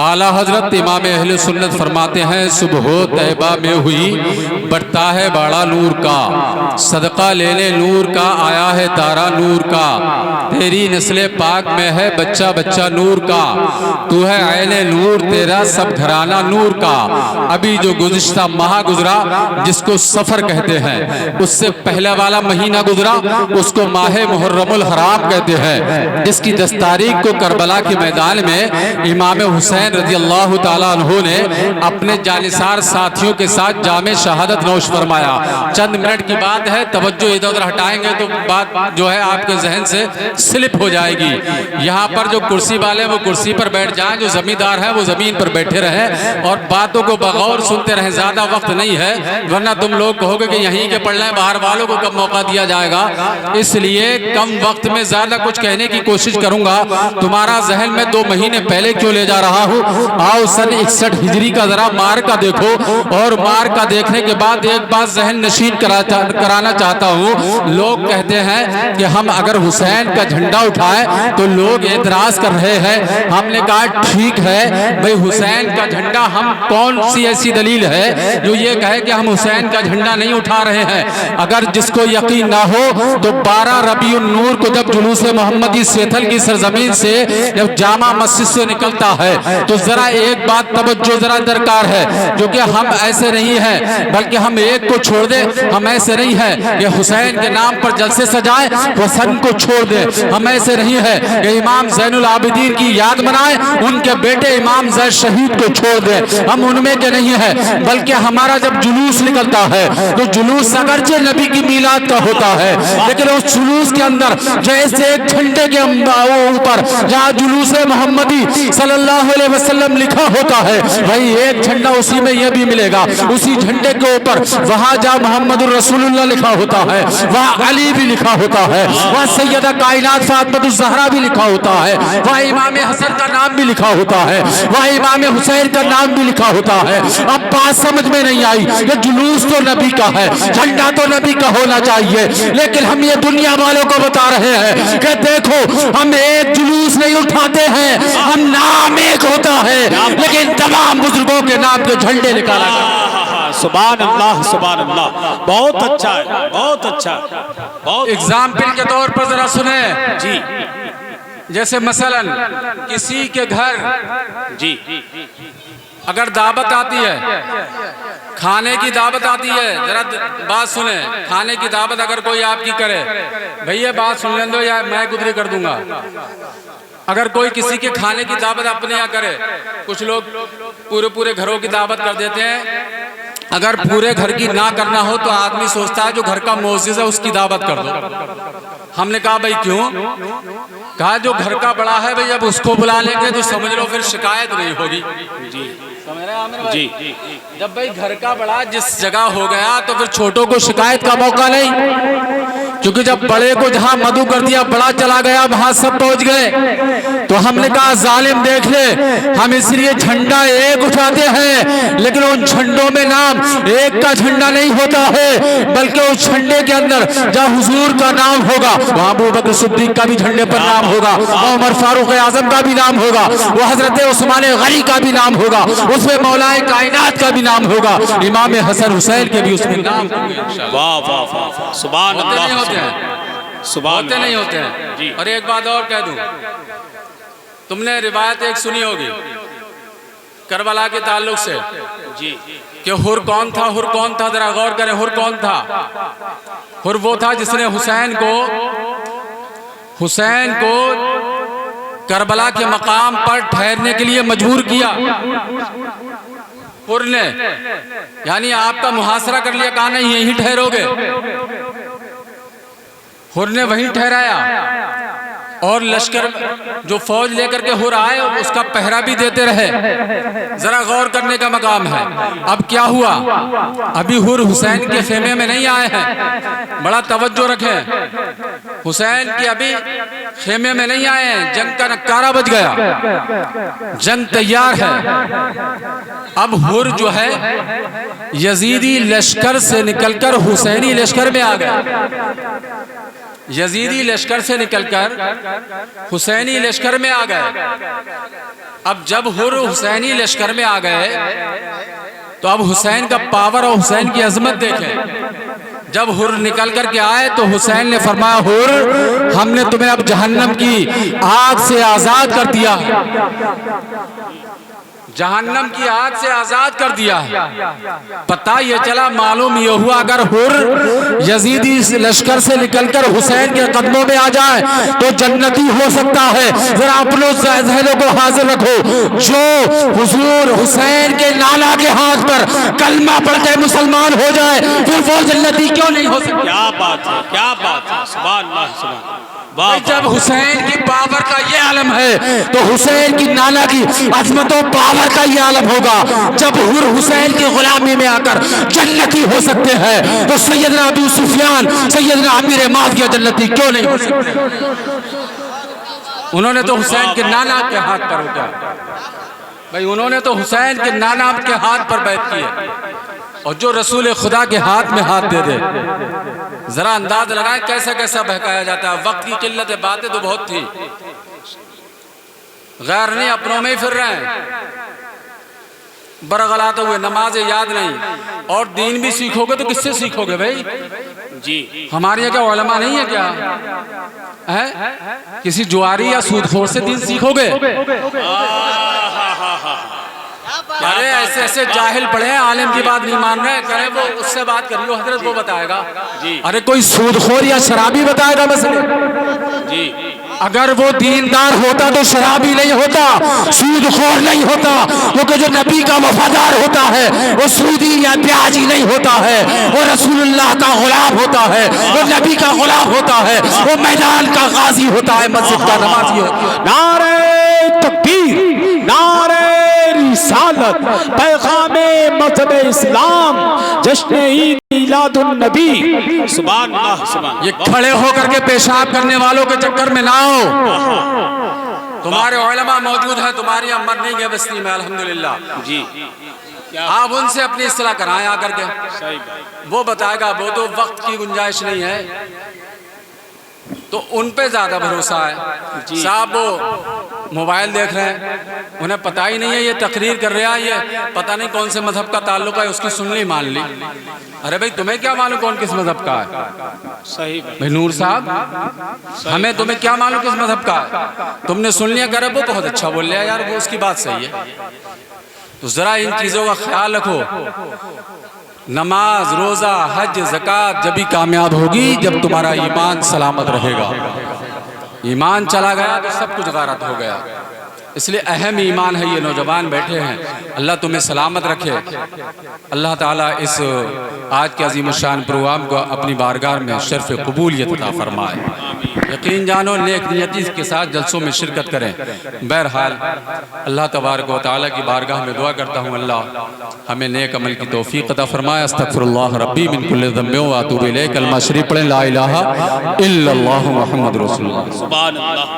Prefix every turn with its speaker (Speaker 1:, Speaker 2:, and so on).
Speaker 1: आला हजरत इमाम अहले सुन्नत फरमाते हैं, सुबह तैबा में हुई बढ़ता है बाड़ा नूर का, सदका लेने नूर का आया है तारा नूर का, तेरी नस्ले पाक में है बच्चा बच्चा नूर का, तू है ऐने नूर तेरा सब घराना नूर का। अभी जो गुज़िश्ता माह गुजरा जिसको सफर कहते हैं, उससे पहला वाला महीना गुजरा उसको माह मुहर्रमुल हराम कहते हैं, जिसकी 10 तारीख को करबला के मैदान में इमाम हुसैन रज़ी अल्लाह ताला अन्हु ने अपने जानिसार साथियों के साथ जामे शहादत नौश फरमाया। चंद मिनट की बात है, तवज्जो इधर उधर हटाएंगे तो बात जो है आपके जहन से स्लिप हो जाएगी। यहाँ पर जो कुर्सी वाले वो कुर्सी पर बैठ जाएं, जो जमींदार है वो जमीन पर बैठे रहें और बातों को बगौर सुनते रहें। ज्यादा वक्त नहीं है, वरना तुम लोग कहोगे कि यहीं के पढ़ लें, बाहर वालों को कब मौका दिया जाएगा। इसलिए कम वक्त में ज्यादा कुछ कहने की कोशिश करूंगा। तुम्हारा जहन में 2 महीने पहले क्यों ले जा रहा हूँ। आओ सन 61 हिजरी का जरा मार का देखो, और मार का देखने के बाद एक बात जहन नशीन कराना चाहता हूँ। लोग कहते हैं कि हम अगर हुसैन का झंडा उठाएं तो लोग एतराज कर रहे हैं। हमने कहा ठीक है भाई, हुसैन का झंडा, हम कौन सी ऐसी दलील है जो ये कहे कि हम हुसैन का झंडा नहीं उठा रहे हैं। अगर जिसको यकीन ना हो तो 12 रबीउन नूर को जब जुलूस मोहम्मदी सेथल की सरजमीन से जब जामा मस्जिद से निकलता है तो जरा एक बात तवज्जो जरा दरकार है, जो कि हम ऐसे नहीं हैं, बल्कि हम एक को छोड़ दे, हम ऐसे नहीं है कि हुसैन के नाम पर जलसे सजाए, हुसैन को छोड़ दे। हम ऐसे नहीं है कि इमाम ज़ैनुल आबिदीन की याद मनाए, उनके बेटे इमाम ज़ैद शहीद को छोड़ दे। हम उनमें के नहीं है, बल्कि हमारा जब जुलूस निकलता है तो जुलूस अगरचे नबी की मीलाद का होता है, लेकिन उस जुलूस के अंदर जैसे एक झंडे के ऊपर जहाँ जुलूस मोहम्मदी सल्लल्लाहु अलैहि वसल्लम लिखा होता है, वही एक झंडा उसी में यह भी मिलेगा। उसी झंडे के ऊपर वहाँ जहाँ मोहम्मदुर रसूलुल्लाह लिखा होता है, वहाँ अली भी लिखा होता है, वहाँ सैयदा कायनात फातिमातुज़ ज़हरा भी लिखा होता है, वहाँ इमाम हसन का नाम भी लिखा होता है, वहाँ इमाम हुसैन का नाम भी लिखा होता है। अब बात समझ में नहीं आई, ये जुलूस तो नबी का है, झंडा तो नबी का होना चाहिए, लेकिन हम ये दुनिया वालों को बता रहे हैं कि देखो हम एक जुलूस नहीं उठाते हैं, हम नाम एक होता है, लेकिन तमाम बुजुर्गों के नाम के झंडे निकाला गया।
Speaker 2: सुभान अल्लाह, सुभान अल्लाह, बहुत अच्छा है, बहुत अच्छा, बहुत।
Speaker 1: एग्जाम्पल के तौर पर जरा सुने
Speaker 2: जी,
Speaker 1: जैसे मसलन किसी के घर
Speaker 2: जी,
Speaker 1: अगर दावत आती है, खाने की दावत आती है, जरा बात सुने, खाने की दावत अगर कोई आपकी करे, भैया बात सुन लें दो या मैं गुदरी कर दूंगा। अगर कोई किसी के खाने की दावत अपने यहाँ करे, कुछ लोग पूरे पूरे घरों की दावत कर देते हैं। अगर पूरे घर की ना करना हो तो आदमी सोचता है जो घर का मोअज़्ज़िज़ है उसकी दावत कर दो। हमने कहा भाई क्यों? कहा जो घर का बड़ा है भाई, जब उसको बुला लेंगे तो समझ लो फिर शिकायत नहीं होगी। जी, समझ रहे हैं आमिर भाई? जी, जब भाई घर का बड़ा जिस जगह हो गया तो फिर छोटों को शिकायत का मौका नहीं, क्योंकि जब बड़े को जहां मधु कर दिया, बड़ा चला गया, वहां सब पहुंच गए। तो हमने कहा जालिम देख ले, हम इसलिए झंडा एक उठाते हैं, लेकिन उन झंडों में नाम एक का झंडा नहीं होता है, बल्कि उस झंडे के अंदर जहाँ हुजूर का नाम होगा वहाँ अबू बकर सिद्दीक का भी झंडे पर नाम होगा, उमर फारूक आजम का भी नाम होगा, वो हजरत उस्मान गनी का भी नाम होगा, उसमें मौलाए कायनात का भी नाम होगा, इमाम हसन हुसैन के भी उसमें नाम होंगे।
Speaker 2: वाह वाह वाह, सुभान अल्लाह, सुभान
Speaker 1: नहीं होते हैं जी। और एक बात और कह दूं, तुमने रिवायत एक सुनी होगी करबला के ताल्लुक से
Speaker 2: जी,
Speaker 1: कि हुर कौन था, हुर कौन था, जरा गौर करें, हुर कौन था? हुर वो था जिसने हुसैन को करबला के मकाम पर ठहरने के लिए मजबूर किया। हुर ने यानी आपका मुहासरा कर लिया, कहा नहीं यहीं ठहरोगे। हुर ने वहीं ठहराया और लश्कर जो फौज लेकर के हुर आए उसका पहरा भी देते रहे। जरा गौर करने का मकाम है। अब क्या हुआ, अभी हुर हुसैन के खेमे में नहीं आए हैं, बड़ा तवज्जो रखें। हुसैन के अभी खेमे में नहीं आए हैं, जंग का नक्कारा बज गया, जंग तैयार है। अब हुर जो है यजीदी लश्कर से निकलकर हुसैनी लश्कर में आ गया। यजीदी लश्कर से निकलकर हुसैनी लश्कर में आ गए। अब जब हुर हुसैनी लश्कर में आ गए तो अब हुसैन का पावर और हुसैन की अजमत देखें। जब हुर निकल कर के आए तो हुसैन ने फरमाया, हुर हमने तुम्हें अब जहन्नम की आग से आजाद कर दिया है, जहन्नम की आग से आजाद कर दिया है। पता ये चला, मालूम ये हुआ, अगर हुर यजीदी लश्कर से निकलकर हुसैन के कदमों में आ जाए तो जन्नती हो सकता है। जरा अपनों जहनों को हाजिर रखो, जो हुजूर हुसैन के नाना के हाथ पर कलमा पढ़ के मुसलमान हो जाए फिर वो जन्नती क्यों नहीं हो सकता?
Speaker 2: क्या बात है, क्या बात है, सुभान अल्लाह, सुभान। वाह,
Speaker 1: जब हुसैन की पावर का ये आलम है तो हुसैन की नाना की अजमतों पावर का ये आलम होगा। जब हुर हुसैन की गुलामी में आकर जन्नती हो सकते हैं तो सैयदना अबू सुफियान, सैयदना अमीर मुआविया जन्नती क्यों नहीं हो सकते? उन्होंने तो हुसैन के नाना के हाथ पर उठा भाई, उन्होंने तो हुसैन के नाना के हाथ पर बैठ किए, और जो रसूल खुदा के हाथ में हाथ दे दे, जरा अंदाज लगाएं कैसा कैसा बहकाया जाता है। वक्त की किल्लत है, बातें तो बहुत थी, गैर नहीं अपनों में ही फिर रहे हैं, बरगलाते हुए, नमाज याद नहीं। और दीन भी सीखोगे तो किससे सीखोगे भाई?
Speaker 2: जी,
Speaker 1: हमारे यहाँ क्या उलमा नहीं है क्या है? किसी जुआरी या सूदखोर से दीन सीखोगे? अरे ऐसे ऐसे जाहिल पड़े हैं, आलिम की बात नहीं मान रहे, करें वो उससे बात करियो, हजरत वो बताएगा जी। अरे कोई सूदखोर या शराबी बताएगा मसले
Speaker 2: जी।
Speaker 1: अगर वो दीनदार होता तो शराबी नहीं होता, सूदखोर नहीं होता, क्योंकि जो नबी का वफादार होता है वो सूदी या ब्याजी नहीं होता है, वो रसूलुल्लाह का गुलाम होता है, वो नबी का गुलाम होता है, वो मैदान का गाजी होता है, मस्जिद का नमाजी होता है।
Speaker 2: नारे तकबीर, नारे रिसालत, पैगामे मज़हब इस्लाम, जश्न ईद मिलादुन नबी। सुभान अल्लाह, सुभान।
Speaker 1: ये खड़े होकर के पेशाब करने वालों के चक्कर में ना हो। तुम्हारे उलमा मौजूद है, तुम्हारी अम्मर नहीं है बस्ती में, अल्हम्दुलिल्लाह जी। आप उनसे अपनी इस्लाह कराएं आकर के,
Speaker 2: सही बात।
Speaker 1: वो बताएगा। वो तो वक्त की गुंजाइश नहीं है तो उन पे ज्यादा भरोसा है। साहब वो मोबाइल देख रहे हैं, उन्हें पता ही नहीं है, ये तकरीर कर रहा है, ये पता नहीं कौन से मजहब का ताल्लुक है, उसकी सुन ली मान ली। अरे भाई तुम्हें क्या मालूम कौन किस मजहब का है?
Speaker 2: सही बात।
Speaker 1: भाई नूर साहब, हमें तुम्हें क्या मालूम किस मजहब का है? तुमने सुन लिया, करे वो बहुत अच्छा बोल रहा है यार, वो उसकी बात सही है। तो जरा इन चीजों का ख्याल रखो। नमाज, रोजा, हज, ज़कात जब भी कामयाब होगी जब तुम्हारा ईमान सलामत रहेगा। ईमान चला गया तो सब कुछ गारत हो गया। इसलिए अहम ईमान है ये नौजवान बैठे हैं, अल्लाह तुम्हें सलामत रखे। अल्लाह ताला इस आज के अजीम शान प्रोग्राम को अपनी बारगाह में शर्फ कबूलियत अता फरमाए। यकीन जानो, नेक नियति के साथ जलसों में शिरकत करें। बहरहाल अल्लाह तबारक व तआला की बारगाह में दुआ करता हूँ, अल्लाह हमें नेक अमल की तौफीक अता फरमाए। अस्तगफिरुल्लाह रब्बी मिन कुल्लि ज़ंबिन व अतूबु इलैह। कलमा शरीफ पढ़ें, ला इलाहा इल्लल्लाहु मुहम्मदुर रसूलुल्लाह।
Speaker 2: सुभान अल्लाह।